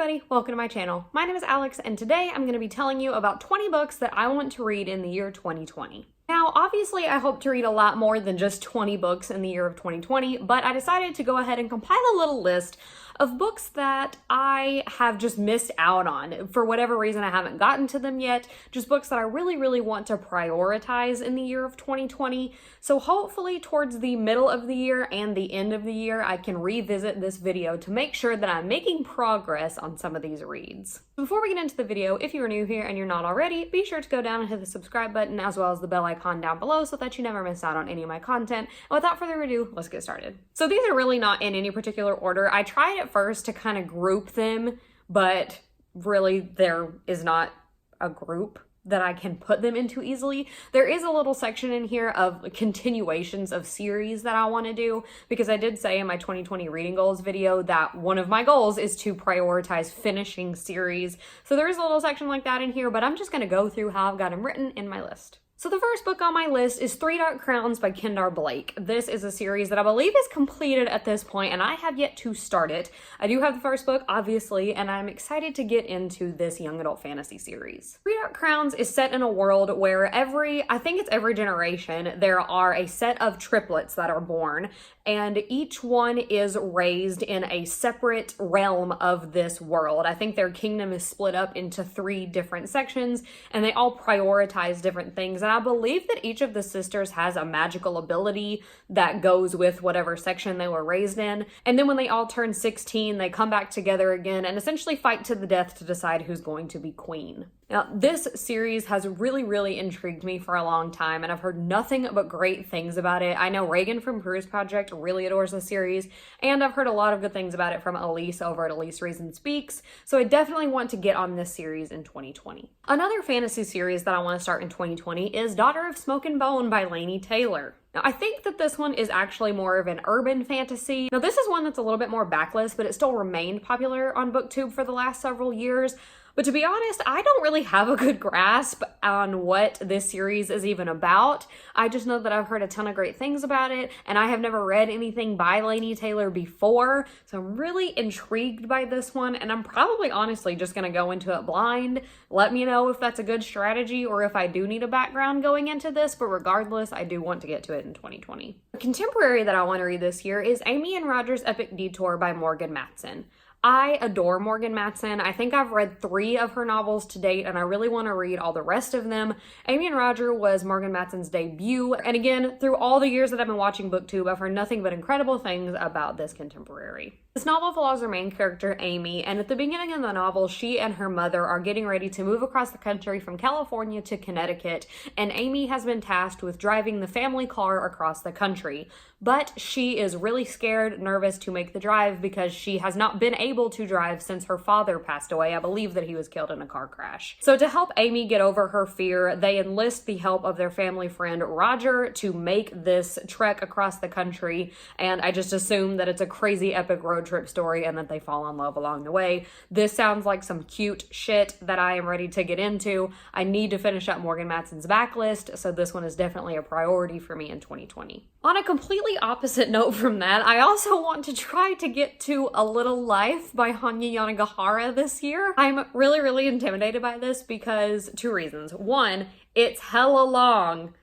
everybody, welcome to my channel. My name is Alex and today I'm going to be telling you about 20 books that I want to read in the year 2020. Now, obviously I hope to read a lot more than just 20 books in the year of 2020, but I decided to go ahead and compile a little list of books that I have just missed out on. For whatever reason, I haven't gotten to them yet. Just books that I really want to prioritize in the year of 2020. So hopefully towards the middle of the year and the end of the year, I can revisit this video to make sure that I'm making progress on some of these reads. Before we get into the video, if you are new here and you're not already, be sure to go down and hit the subscribe button as well as the bell icon down below so that you never miss out on any of my content. And without further ado, let's get started. So these are really not in any particular order. I tried at first to kind of group them, but really there is not a group that I can put them into easily. There is a little section in here of continuations of series that I want to do, because I did say in my 2020 reading goals video that one of my goals is to prioritize finishing series. So there is a little section like that in here, but I'm just going to go through how I've got them written in my list. So the first book on my list is Three Dark Crowns by Kendar Blake. This is a series that I believe is completed at this point, and I have yet to start it. I do have the first book, obviously, and I'm excited to get into this young adult fantasy series. Three Dark Crowns is set in a world where I think it's every generation, there are a set of triplets that are born, and each one is raised in a separate realm of this world. I think their kingdom is split up into 3 different sections, and they all prioritize different things. And I believe that each of the sisters has a magical ability that goes with whatever section they were raised in. And then when they all turn 16, they come back together again and essentially fight to the death to decide who's going to be queen. Now, this series has really intrigued me for a long time, and I've heard nothing but great things about it. I know Reagan from Peruse Project really adores the series, and I've heard a lot of good things about it from Elise over at Elise Reason Speaks, so I definitely want to get on this series in 2020. Another fantasy series that I want to start in 2020 is Daughter of Smoke and Bone by Laini Taylor. Now, I think that this one is actually more of an urban fantasy. Now, this is one that's a little bit more backlist, but it still remained popular on BookTube for the last several years. But to be honest, I don't really have a good grasp on what this series is even about. I just know that I've heard a ton of great things about it, and I have never read anything by Laini Taylor before, so I'm really intrigued by this one, and I'm probably honestly just going to go into it blind. Let me know if that's a good strategy or if I do need a background going into this, but regardless, I do want to get to it in 2020. A contemporary that I want to read this year is Amy and Roger's Epic Detour by Morgan Matson. I adore Morgan Matson. I think I've read 3 of her novels to date, and I really want to read all the rest of them. Amy and Roger was Morgan Matson's debut, and again, through all the years that I've been watching BookTube, I've heard nothing but incredible things about this contemporary. This novel follows our main character, Amy, and at the beginning of the novel, she and her mother are getting ready to move across the country from California to Connecticut, and Amy has been tasked with driving the family car across the country. But she is really scared, nervous to make the drive because she has not been able to drive since her father passed away. I believe that he was killed in a car crash. So to help Amy get over her fear, they enlist the help of their family friend Roger to make this trek across the country, and I just assume that it's a crazy epic road trip story and that they fall in love along the way. This sounds like some cute shit that I am ready to get into. I need to finish up Morgan Matson's backlist, so this one is definitely a priority for me in 2020. On a completely opposite note from that, I also want to try to get to A Little Life by Hanya Yanagihara this year. I'm really intimidated by this because 2 reasons. 1, it's hella long.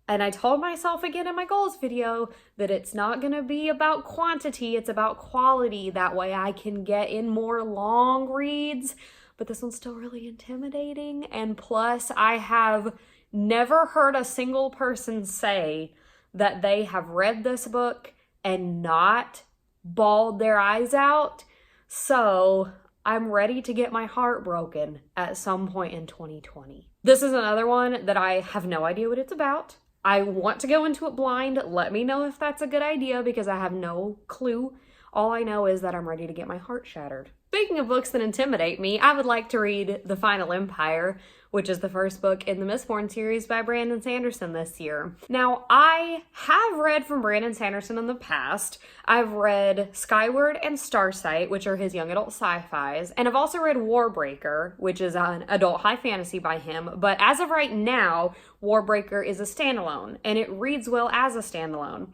And I told myself again in my goals video that it's not going to be about quantity, it's about quality. That way I can get in more long reads. But this one's still really intimidating. And plus, I have never heard a single person say that they have read this book and not bawled their eyes out. So I'm ready to get my heart broken at some point in 2020. This is another one that I have no idea what it's about. I want to go into it blind. Let me know if that's a good idea because I have no clue. All I know is that I'm ready to get my heart shattered. Speaking of books that intimidate me, I would like to read The Final Empire, which is the first book in the Mistborn series by Brandon Sanderson this year. Now, I have read from Brandon Sanderson in the past. I've read Skyward and Starsight, which are his young adult sci-fis, and I've also read Warbreaker, which is an adult high fantasy by him, but as of right now, Warbreaker is a standalone, and it reads well as a standalone.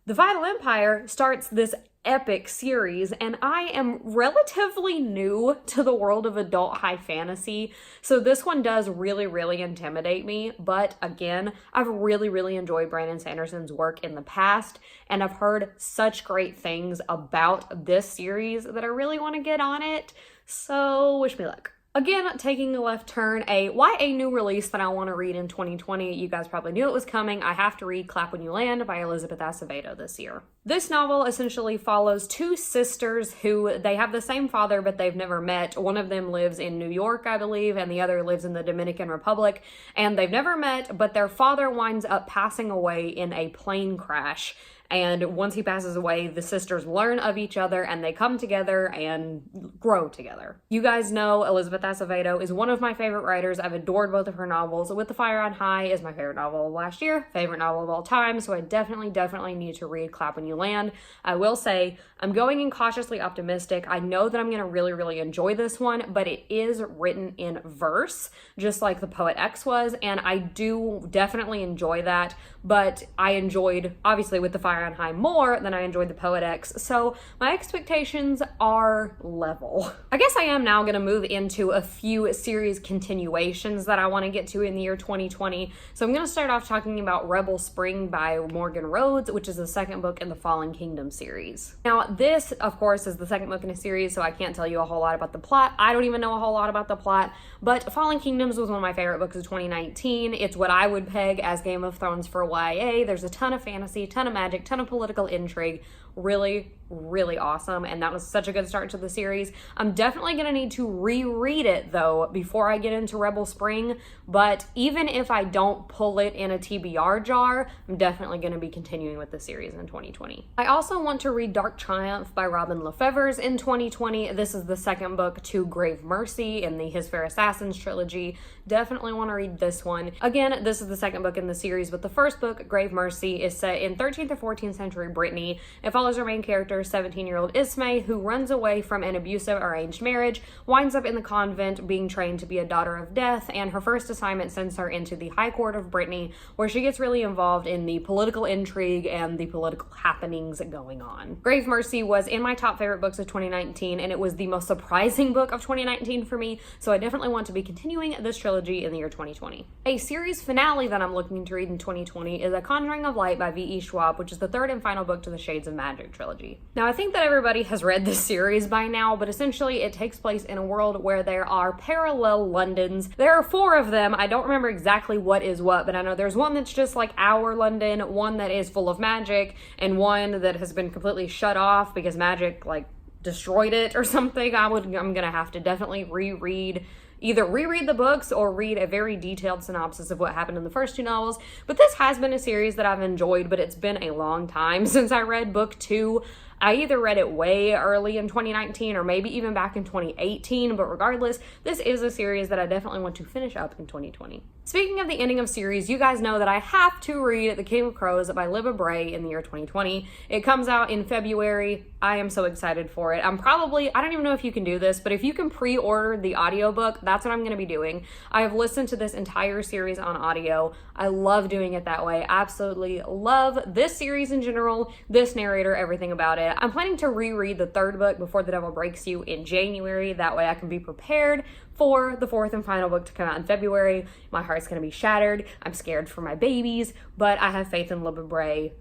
The Final Empire starts this epic series, and I am relatively new to the world of adult high fantasy, so this one does really intimidate me. But again, I've really enjoyed Brandon Sanderson's work in the past, and I've heard such great things about this series that I really want to get on it, so wish me luck. Again, taking a left turn, a YA new release that I want to read in 2020. You guys probably knew it was coming. I have to read Clap When You Land by Elizabeth Acevedo this year. This novel essentially follows two sisters who they have the same father, but they've never met. One of them lives in New York, I believe, and the other lives in the Dominican Republic, and they've never met, but their father winds up passing away in a plane crash. And once he passes away, the sisters learn of each other and they come together and grow together. You guys know Elizabeth Acevedo is one of my favorite writers. I've adored both of her novels. With the Fire on High is my favorite novel of last year, favorite novel of all time, so I definitely need to read Clap When You Land. I will say, I'm going in cautiously optimistic. I know that I'm going to really enjoy this one, but it is written in verse, just like The Poet X was, and I do definitely enjoy that, but I enjoyed, obviously, with The Fire on High more than I enjoyed The Poet X, so my expectations are level. I guess I am now going to move into a few series continuations that I want to get to in the year 2020. So I'm going to start off talking about Rebel Spring by Morgan Rhodes, which is the second book in the Fallen Kingdom series. Now, this, of course, is the second book in a series, so I can't tell you a whole lot about the plot. I don't even know a whole lot about the plot, but Fallen Kingdoms was one of my favorite books of 2019. It's what I would peg as Game of Thrones for YA. There's a ton of fantasy, ton of magic, ton of political intrigue. Really awesome, and that was such a good start to the series. I'm definitely gonna need to reread it though before I get into Rebel Spring, but even if I don't pull it in a TBR jar, I'm definitely gonna be continuing with the series in 2020. I also want to read Dark Triumph by Robin Lefevre in 2020. This is the second book to Grave Mercy in the His Fair Assassins trilogy. Definitely want to read this one. Again, this is the second book in the series, but the first book, Grave Mercy, is set in 13th or 14th century Brittany. It follows our main character, 17-year-old Ismay, who runs away from an abusive arranged marriage, winds up in the convent being trained to be a daughter of death, and her first assignment sends her into the High Court of Brittany, where she gets really involved in the political intrigue and the political happenings going on. Grave Mercy was in my top favorite books of 2019, and it was the most surprising book of 2019 for me, so I definitely want to be continuing this trilogy in the year 2020. A series finale that I'm looking to read in 2020 is A Conjuring of Light by V.E. Schwab, which is the third and final book to the Shades of Magic trilogy. Now, I think that everybody has read this series by now, but essentially it takes place in a world where there are parallel Londons. There are 4 of them. I don't remember exactly what is what, but I know there's one that's just like our London, one that is full of magic, and one that has been completely shut off because magic like destroyed it or something. I'm gonna have to definitely either reread the books or read a very detailed synopsis of what happened in the first 2 novels. But this has been a series that I've enjoyed, but it's been a long time since I read book 2. I either read it way early in 2019 or maybe even back in 2018, but regardless, this is a series that I definitely want to finish up in 2020. Speaking of the ending of series, you guys know that I have to read The King of Crows by Libba Bray in the year 2020. It comes out in February. I am so excited for it. I don't even know if you can do this, but if you can pre-order the audiobook, that's what I'm going to be doing. I have listened to this entire series on audio. I love doing it that way. Absolutely love this series in general, this narrator, everything about it. I'm planning to reread the third book, Before the Devil Breaks You, in January. That way I can be prepared for the fourth and final book to come out in February. My heart's gonna be shattered. I'm scared for my babies, but I have faith in Libba Bray,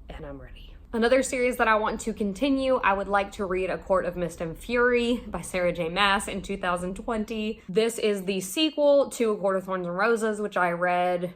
and I'm ready. Another series that I want to continue, I would like to read A Court of Mist and Fury by Sarah J. Maas in 2020. This is the sequel to A Court of Thorns and Roses, which I read,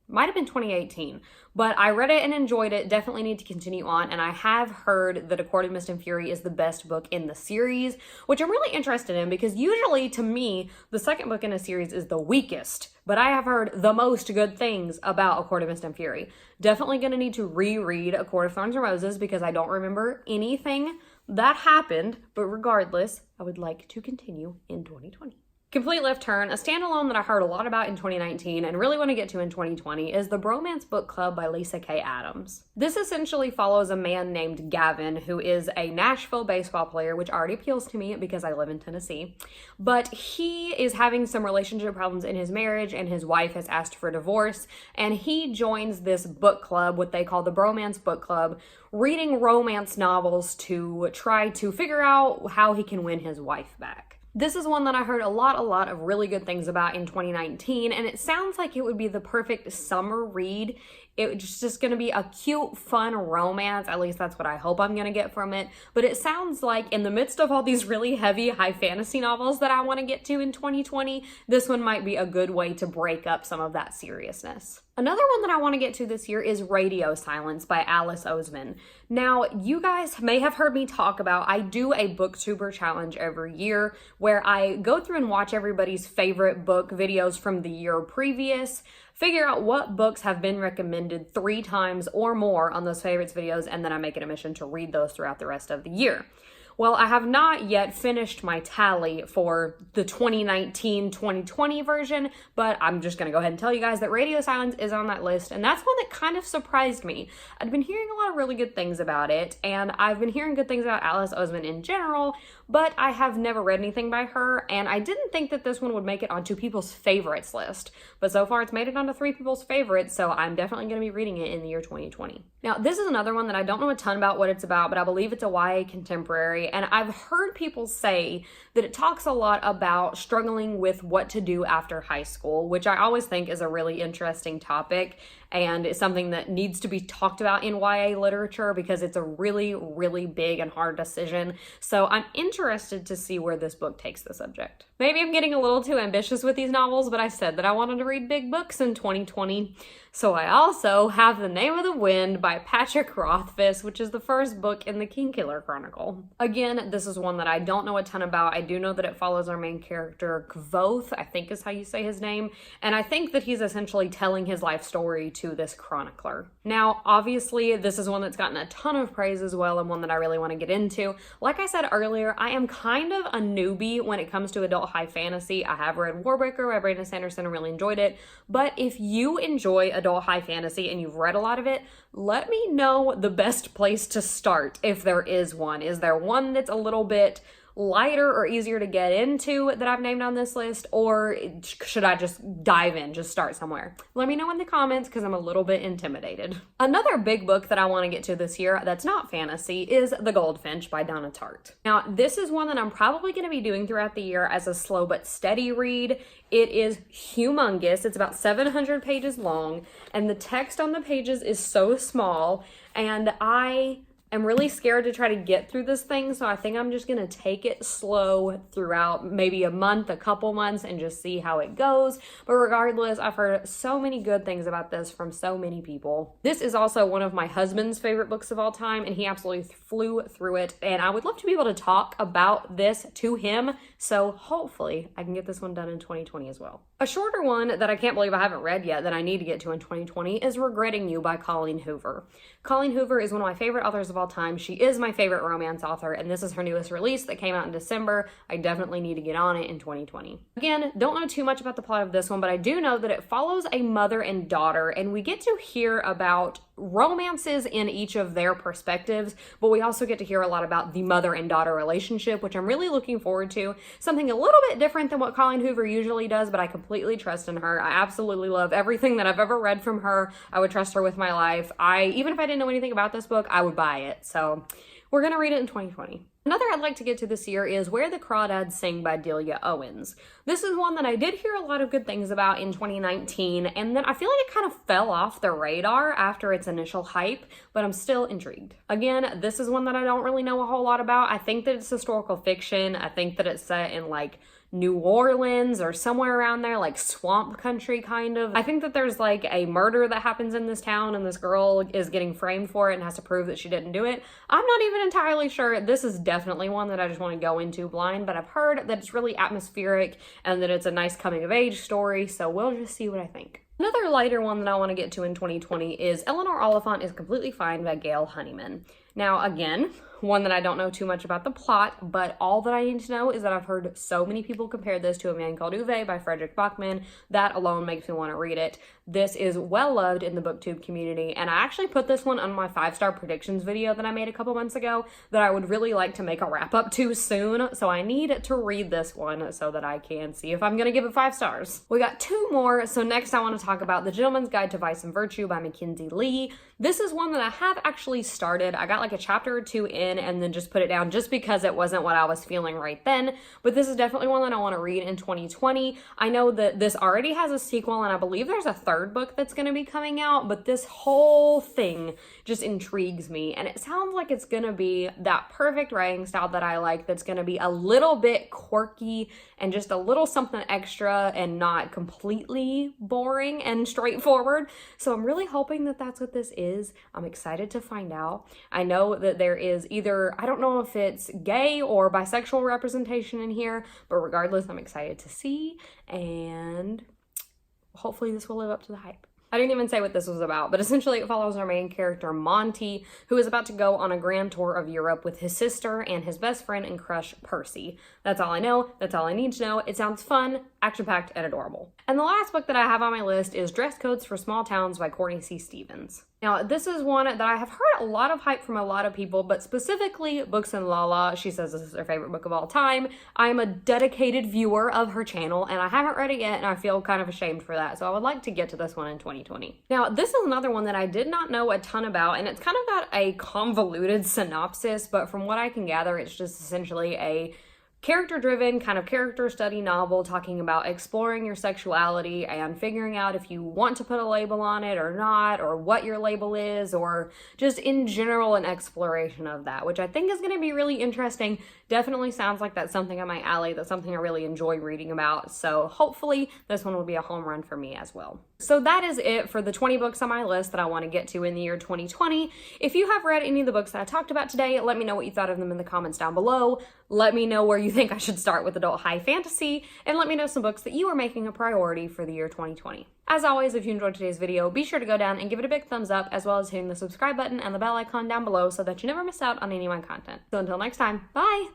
might have been 2018, but I read it and enjoyed it. Definitely need to continue on, and I have heard that A Court of Mist and Fury is the best book in the series, which I'm really interested in because usually to me, the second book in a series is the weakest, but I have heard the most good things about A Court of Mist and Fury. Definitely gonna need to reread A Court of Thorns and Roses because I don't remember anything that happened, but regardless, I would like to continue in 2020. Complete left turn, a standalone that I heard a lot about in 2019 and really want to get to in 2020 is the Bromance book club by Lisa K. Adams. This essentially follows a man named Gavin who is a Nashville baseball player, which already appeals to me because I live in Tennessee. But he is having some relationship problems in his marriage and his wife has asked for divorce, and he joins this book club, what they call the Bromance book club, reading romance novels to try to figure out how he can win his wife back. This is one that I heard a lot of really good things about in 2019, and it sounds like it would be the perfect summer read. It's just going to be a cute, fun romance. At least that's what I hope I'm going to get from it. But it sounds like in the midst of all these really heavy high fantasy novels that I want to get to in 2020, this one might be a good way to break up some of that seriousness. Another one that I want to get to this year is Radio Silence by Alice Oseman. Now, you guys may have heard me talk about, I do a booktuber challenge every year where I go through and watch everybody's favorite book videos from the year previous, figure out what books have been recommended 3 times or more on those favorites videos, and then I make it a mission to read those throughout the rest of the year. Well, I have not yet finished my tally for the 2019-2020 version, but I'm just going to go ahead and tell you guys that Radio Silence is on that list, and that's one that kind of surprised me. I'd been hearing a lot of really good things about it, and I've been hearing good things about Alice Oseman in general, but I have never read anything by her, and I didn't think that this one would make it onto people's favorites list, but so far it's made it onto 3 people's favorites, so I'm definitely going to be reading it in the year 2020. Now, this is another one that I don't know a ton about what it's about, but I believe it's a YA contemporary, and I've heard people say that it talks a lot about struggling with what to do after high school, which I always think is a really interesting topic, and it's something that needs to be talked about in YA literature because it's a really, really big and hard decision. So I'm interested to see where this book takes the subject. Maybe I'm getting a little too ambitious with these novels, but I said that I wanted to read big books in 2020. So I also have The Name of the Wind by Patrick Rothfuss, which is the first book in the Kingkiller Chronicle. Again, this is one that I don't know a ton about. I do know that it follows our main character, Kvothe, I think is how you say his name, and I think that he's essentially telling his life story to this chronicler. Now, obviously, this is one that's gotten a ton of praise as well, and one that I really want to get into. Like I said earlier, I am kind of a newbie when it comes to adult high fantasy. I have read Warbreaker by Brandon Sanderson and really enjoyed it, but if you enjoy adult high fantasy and you've read a lot of it, let me know the best place to start if there is one. Is there one that's a little bit lighter or easier to get into that I've named on this list, or should I just dive in, just start somewhere? Let me know in the comments because I'm a little bit intimidated. Another big book that I want to get to this year that's not fantasy is The Goldfinch by Donna Tartt. Now, this is one that I'm probably going to be doing throughout the year as a slow but steady read. It is humongous. It's about 700 pages long, and the text on the pages is so small, and I'm really scared to try to get through this thing, so I think I'm just gonna take it slow throughout maybe a month, a couple months, and just see how it goes. But regardless, I've heard so many good things about this from so many people. This is also one of my husband's favorite books of all time, and he absolutely flew through it, and I would love to be able to talk about this to him, so hopefully I can get this one done in 2020 as well. A shorter one that I can't believe I haven't read yet that I need to get to in 2020 is Regretting You by Colleen Hoover. Colleen Hoover is one of my favorite authors of all time. She is my favorite romance author, and this is her newest release that came out in December. I definitely need to get on it in 2020. Again, don't know too much about the plot of this one, but I do know that it follows a mother and daughter, and we get to hear about romances in each of their perspectives, but we also get to hear a lot about the mother and daughter relationship, which I'm really looking forward to. Something a little bit different than what Colleen Hoover usually does, but I completely trust in her. I absolutely love everything that I've ever read from her. I would trust her with my life. Even if I didn't know anything about this book, I would buy it. So we're gonna read it in 2020. Another I'd like to get to this year is Where the Crawdads Sing by Delia Owens. This is one that I did hear a lot of good things about in 2019, and then I feel like it kind of fell off the radar after its initial hype, but I'm still intrigued. Again, this is one that I don't really know a whole lot about. I think that it's historical fiction. I think that it's set in like New Orleans or somewhere around there, like swamp country kind of. I think that there's like a murder that happens in this town and this girl is getting framed for it and has to prove that she didn't do it. I'm not even entirely sure. This is definitely one that I just want to go into blind, but I've heard that it's really atmospheric and that it's a nice coming of age story, so we'll just see what I think. Another lighter one that I want to get to in 2020 is Eleanor Oliphant is Completely Fine by Gail Honeyman. Now, again, one that I don't know too much about the plot, but all that I need to know is that I've heard so many people compare this to A Man Called Uwe by Frederick Bachman. That alone makes me want to read it. This is well loved in the booktube community, and I actually put this one on my 5-star predictions video that I made a couple months ago that I would really like to make a wrap up to soon, so I need to read this one so that I can see if I'm going to give it 5 stars. We got 2 more, so next I want to talk about The Gentleman's Guide to Vice and Virtue by Mackenzie Lee. This is one that I have actually started. I got like a chapter or 2 in and then just put it down just because it wasn't what I was feeling right then, but this is definitely one that I want to read in 2020. I know that this already has a sequel, and I believe there's a 3rd book that's going to be coming out, but this whole thing just intrigues me, and it sounds like it's going to be that perfect writing style that I like, that's going to be a little bit quirky and just a little something extra and not completely boring and straightforward. So I'm really hoping that that's what this is. I'm excited to find out. I know that there is either, I don't know if it's gay or bisexual representation in here, but regardless, I'm excited to see, and hopefully this will live up to the hype. I didn't even say what this was about, but essentially it follows our main character, Monty, who is about to go on a grand tour of Europe with his sister and his best friend and crush, Percy. That's all I know. That's all I need to know. It sounds fun, action-packed, and adorable. And the last book that I have on my list is Dress Codes for Small Towns by Courtney C. Stevens. Now, this is one that I have heard a lot of hype from a lot of people, but specifically Books and Lala. She says this is her favorite book of all time. I am a dedicated viewer of her channel, and I haven't read it yet, and I feel kind of ashamed for that, so I would like to get to this one in 2020. Now, this is another one that I did not know a ton about, and it's kind of got a convoluted synopsis, but from what I can gather, it's just essentially a character-driven kind of character study novel talking about exploring your sexuality and figuring out if you want to put a label on it or not, or what your label is, or just in general an exploration of that, which I think is going to be really interesting. Definitely sounds like that's something on my alley. That's something I really enjoy reading about. So hopefully this one will be a home run for me as well. So that is it for the 20 books on my list that I want to get to in the year 2020. If you have read any of the books that I talked about today, let me know what you thought of them in the comments down below. Let me know where you think I should start with adult high fantasy, and let me know some books that you are making a priority for the year 2020. As always, if you enjoyed today's video, be sure to go down and give it a big thumbs up, as well as hitting the subscribe button and the bell icon down below so that you never miss out on any of my content. So until next time, bye!